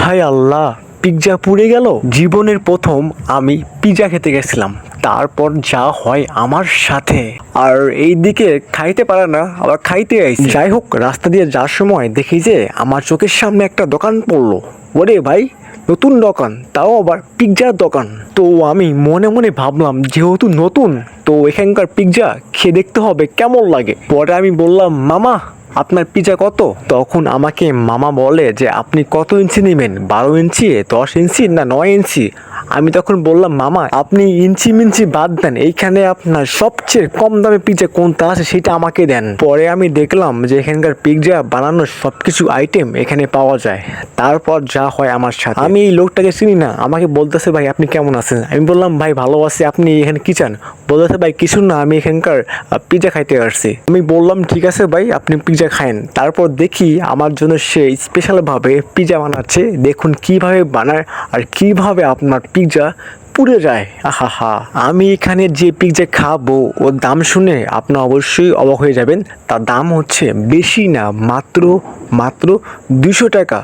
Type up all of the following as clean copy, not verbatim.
হায় আল্লাহ, pizza পুড়ে গেল। জীবনের প্রথম আমি পিৎজা খেতে গেছিলাম, তারপর যা হয় আমার সাথে। আর এইদিকে খাইতে পারে না, আবার খাইতে আইছি। যাই হোক, রাস্তা দিয়ে যাওয়ার সময় দেখি যে আমার চোখের সামনে একটা দোকান পড়লো। ওরে ভাই, নতুন দোকান, তাও আবার পিৎজার দোকান। তো আমি মনে মনে ভাবলাম, যেহেতু নতুন, তো এখানকার পিৎজা খেয়ে দেখতে হবে কেমন লাগে। পরে আমি বললাম, মামা আপনার পিৎজা কত? তখন আমাকে মামা বলে যে আপনি কত ইঞ্চি নেবেন, 12 ইঞ্চি, 10 ইঞ্চি না 9 ইঞ্চি? আমি তখন বললাম, মামা আপনি ইঞ্চি মিঞ্চি বাদ দেন, এইখানে আপনার সবচেয়ে কম দামে পিৎজা কোনটা আছে সেটা আমাকে দেন। পরে আমি দেখলাম যে এখানকার পিৎজা বানানোর সবকিছু আইটেম এখানে পাওয়া যায়। তারপর যা হয় আমার সাথে, আমি এই লোকটাকে চিনি না, আমাকে বলতেছে ভাই আপনি কেমন আছেন? আমি বললাম ভাই ভালো আছি, আপনি এখানে কি চান? বলতেছে ভাই কিছু না, আমি এখানকার পিৎজা খাইতে আসছি। আমি বললাম ঠিক আছে ভাই, আপনি পিৎজা খায়েন। তারপর দেখি আমার জন্য সে স্পেশালভাবে পিৎজা বানাচ্ছে। দেখুন কিভাবে বানায় আর কিভাবে আপনার পিৎজা পুড়ে যায়। আহা, আমি এখানে যে পিৎজা খাবো ওর দাম শুনে আপনি অবশ্যই অবাক হয়ে যাবেন। তার দাম হচ্ছে বেশি না, মাত্র 200 টাকা।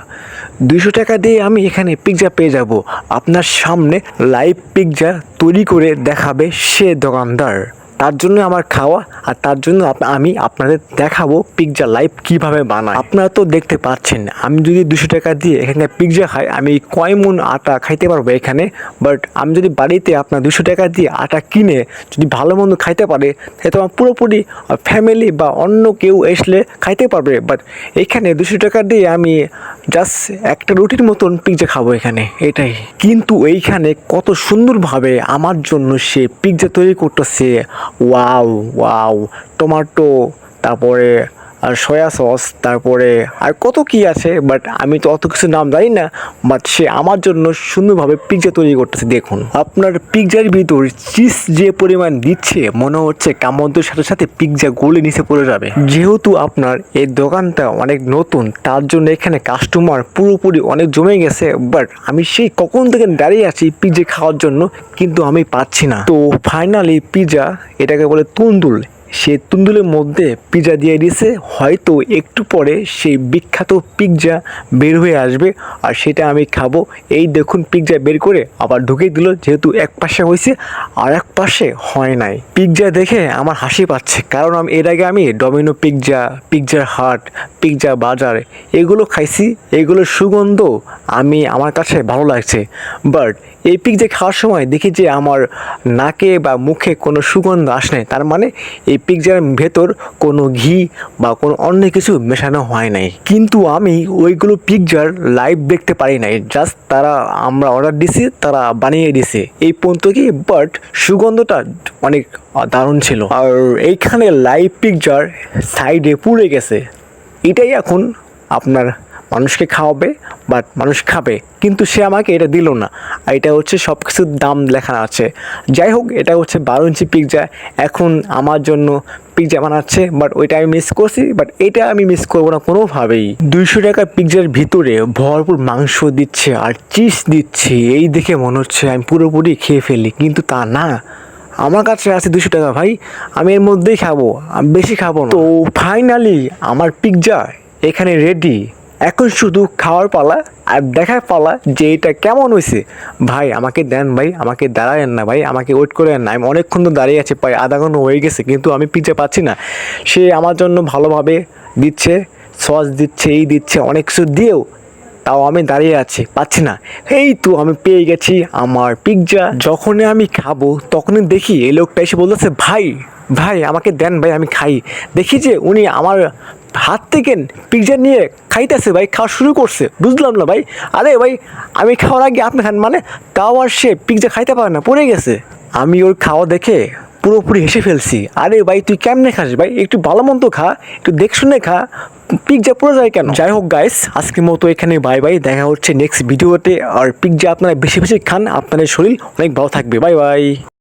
200 টাকা দিয়ে আমি এখানে পিৎজা পেয়ে যাব। আপনার সামনে লাইভ পিৎজা তৈরি করে দেখাবে সে দোকানদার। তার জন্য আমার খাওয়া, আর তার জন্য আমি আপনাদের দেখাবো পিৎজা লাইভ কিভাবে বানায়। আপনারা তো দেখতে পাচ্ছেন, আমি যদি 200 টাকা দিয়ে এখানে পিৎজা খাই, আমি কয় মন আটা খাইতে পারবো এখানে। বাট আমি যদি বাড়িতে আপনার 200 টাকা দিয়ে আটা কিনে যদি ভালো মন্দ খাইতে পারে, তাহলে তো আমার পুরোপুরি ফ্যামিলি বা অন্য কেউ আসলে খাইতে পারবে। বাট এখানে 200 টাকা দিয়ে আমি জাস্ট একটা রুটির মতন পিৎজা খাবো এখানে, এটাই। কিন্তু এইখানে কত সুন্দরভাবে আমার জন্য সে পিৎজা তৈরি করতেছে। ওয়াও, টমেটো, তারপরে আর সয়া সস, তারপরে আর কত কি আছে, বাট আমি তো অত কিছু নাম জানি না। বাট সে আমার জন্য সুন্দরভাবে পিৎজা তৈরি করতেছে। দেখুন আপনার পিৎজার ভিতর চিজ যে পরিমাণ দিচ্ছে, মনে হচ্ছে কামড়ের সাথে সাথে পিৎজা গলে নিচে পড়ে যাবে। যেহেতু আপনার এই দোকানটা অনেক নতুন, তার জন্য এখানে কাস্টমার পুরোপুরি অনেক জমে গেছে। বাট আমি সেই কখন থেকে দাঁড়িয়ে আছি পিৎজা খাওয়ার জন্য, কিন্তু আমি পাচ্ছি না। তো ফাইনালি পিৎজা, এটাকে বলে তুন্দুল, সে তুন্দুলের মধ্যে পিৎজা দিয়ে দিয়েছে। হয়তো একটু পরে সেই বিখ্যাত পিৎজা বের হয়ে আসবে, আর সেটা আমি খাবো। এই দেখুন পিৎজা বের করে আবার ঢুকিয়ে দিল, যেহেতু এক পাশে হয়েছে আর এক পাশে হয় নাই। পিৎজা দেখে আমার হাসি পাচ্ছে, কারণ এর আগে আমি ডমিনো পিৎজা, পিৎজার হাট, পিৎজা বাজার এগুলো খাইছি। এগুলোর সুগন্ধ আমার কাছে ভালো লাগছে। বাট এই পিৎজা খাওয়ার সময় দেখি যে আমার নাকে বা মুখে কোনো সুগন্ধ আসে নাই। তার মানে এই পিৎজার ভেতর কোনো ঘি বা কোনো অন্য কিছু মেশানো হয় নাই। কিন্তু আমি ওইগুলো পিৎজার লাইভ দেখতে পারি নাই, জাস্ট আমরা অর্ডার দিছি, তারা বানিয়ে দিছে এই পর্যন্ত কি। বাট সুগন্ধটা অনেক দারুণ ছিল। আর এইখানে লাইভ পিৎজার সাইডে পুড়ে গেছে, এটাই এখন আপনার মানুষকে খাওয়াবে, বাট মানুষ খাবে, কিন্তু সে আমাকে এটা দিল না। আর এটা হচ্ছে সব কিছুর দাম লেখা আছে। যাই হোক, এটা হচ্ছে 12 ইঞ্চি পিৎজা। এখন আমার জন্য পিৎজা বানাচ্ছে, বাট ওইটা আমি মিস করছি। বাট এটা আমি মিস করবো না কোনোভাবেই। 200 টাকা পিৎজার ভিতরে ভরপুর মাংস দিচ্ছে আর চিজ দিচ্ছে, এই দেখে মনে হচ্ছে আমি পুরোপুরি খেয়ে ফেলি, কিন্তু তা না। আমার কাছে আছে 200 টাকা ভাই, আমি এর মধ্যেই খাবো, আমি বেশি খাবো না। তো ফাইনালি আমার পিৎজা এখানে রেডি। এখন শুধু খাওয়ার পালা আর দেখার পালা যে এটা কেমন হয়েছে। ভাই আমাকে দেন, ভাই আমাকে দাঁড়ায়েন না, ভাই আমাকে ওয়েট করেন না। আমি অনেকক্ষণ তো দাঁড়িয়ে আছি, প্রায় আধা ঘন্টা হয়ে গেছে, কিন্তু আমি পিৎজা পাচ্ছি না। সে আমার জন্য ভালোভাবে দিচ্ছে, সস দিচ্ছে, এই দিচ্ছে, অনেক কিছু দিয়েও তাও আমি দাঁড়িয়ে আছি, পাচ্ছি না। এই তো আমি পেয়ে গেছি আমার পিৎজা। যখনই আমি খাবো তখনই দেখি এই লোকটা এসে বলতেছে, ভাই আমাকে দেন, ভাই আমি খাই। দেখি যে উনি আমার হাত থেকে পিৎজা নিয়ে খাইতেছে, ভাই খাওয়া শুরু করছে। বুঝলাম না ভাই, আরে ভাই আমি খাওয়ার আগে আপনি খান মানে? তাও আর সে পিৎজা খাইতে পারে না, পড়ে গেছে। আমি ওর খাওয়া দেখে পুরোপুরি হেসে ফেলছি। আরে ভাই তুই কেমনে খাস ভাই, একটু ভালো মন্দ খা, একটু দেখ শুনে খা, পিৎজা পড়ে যায় কেন? যাই হোক গাইস, আজকের মতো এখানে বাই, দেখা হচ্ছে নেক্সট ভিডিওতে। আর পিৎজা আপনারা বেশি বেশি খান, আপনাদের শরীর অনেক ভালো থাকবে। বাই।